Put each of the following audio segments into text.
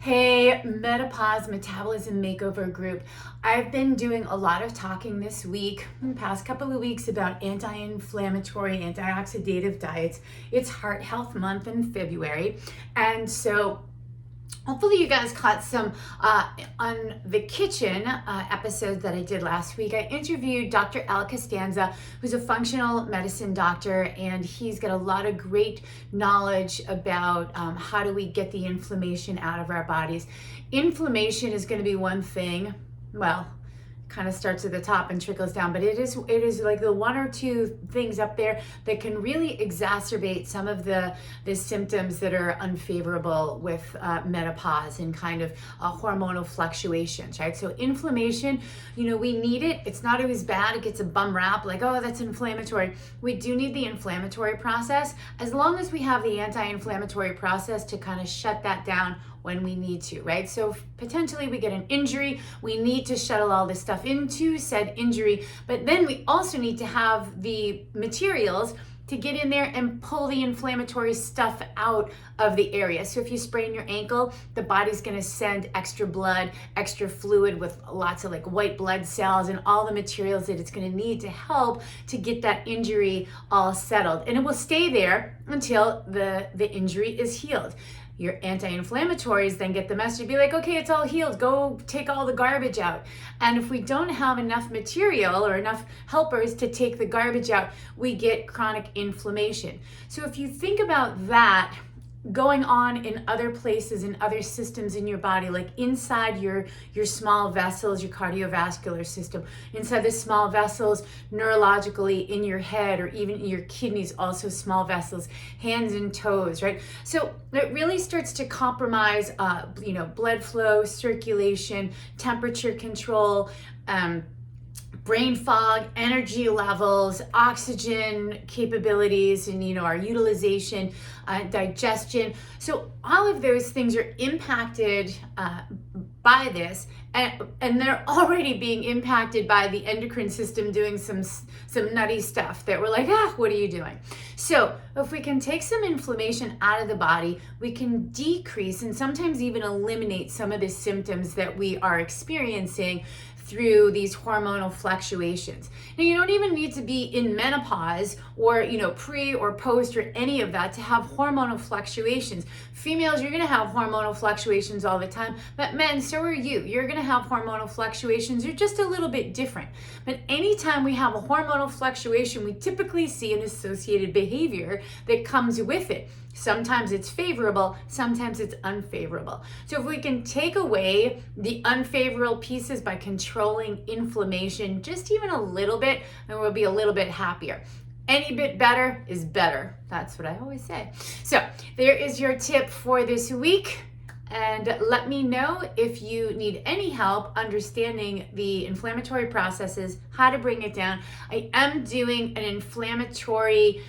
Hey, Menopause Metabolism Makeover Group. I've been doing a lot of talking this week, in the past couple of weeks, about anti-inflammatory, antioxidative diets. It's Heart Health Month in February. And so hopefully you guys caught some on the kitchen episode that I did last week. I interviewed Dr. Al Costanza, who's a functional medicine doctor, and he's got a lot of great knowledge about how do we get the inflammation out of our bodies. Inflammation is going to be one thing, well, kind of starts at the top and trickles down, but it is like the one or two things up there that can really exacerbate some of the symptoms that are unfavorable with menopause and kind of hormonal fluctuations, right? So inflammation, we need it. It's not always bad. It gets a bum rap like, oh, that's inflammatory. We do need the inflammatory process, as long as we have the anti-inflammatory process to kind of shut that down when we need to, right? So potentially we get an injury, we need to shuttle all this stuff into said injury, but then we also need to have the materials to get in there and pull the inflammatory stuff out of the area. So if you sprain your ankle, the body's gonna send extra blood, extra fluid with lots of like white blood cells and all the materials that it's gonna need to help to get that injury all settled. And it will stay there until the injury is healed. Your anti-inflammatories then get the message, be like, okay, it's all healed, go take all the garbage out. And if we don't have enough material or enough helpers to take the garbage out, we get chronic inflammation. So if you think about that going on in other places, in other systems in your body, like inside your small vessels, your cardiovascular system, inside the small vessels neurologically in your head, or even in your kidneys, also small vessels, hands and toes, right? So it really starts to compromise, blood flow, circulation, temperature control, brain fog, energy levels, oxygen capabilities, and our utilization, digestion. So all of those things are impacted by this, and they're already being impacted by the endocrine system doing some nutty stuff that we're like, what are you doing? So if we can take some inflammation out of the body, we can decrease and sometimes even eliminate some of the symptoms that we are experiencing through these hormonal fluctuations. Now, you don't even need to be in menopause or, pre or post or any of that to have hormonal fluctuations. Females, you're gonna have hormonal fluctuations all the time, but men, so are you. You're gonna have hormonal fluctuations. You're just a little bit different. But anytime we have a hormonal fluctuation, we typically see an associated behavior that comes with it. Sometimes it's favorable, sometimes it's unfavorable. So if we can take away the unfavorable pieces by controlling inflammation just even a little bit, then we'll be a little bit happier. Any bit better is better. That's what I always say. So there is your tip for this week. And let me know if you need any help understanding the inflammatory processes, how to bring it down. I am doing an inflammatory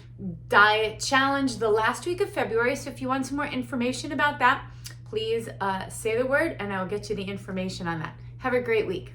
diet challenge the last week of February. So if you want some more information about that, please say the word and I'll get you the information on that. Have a great week.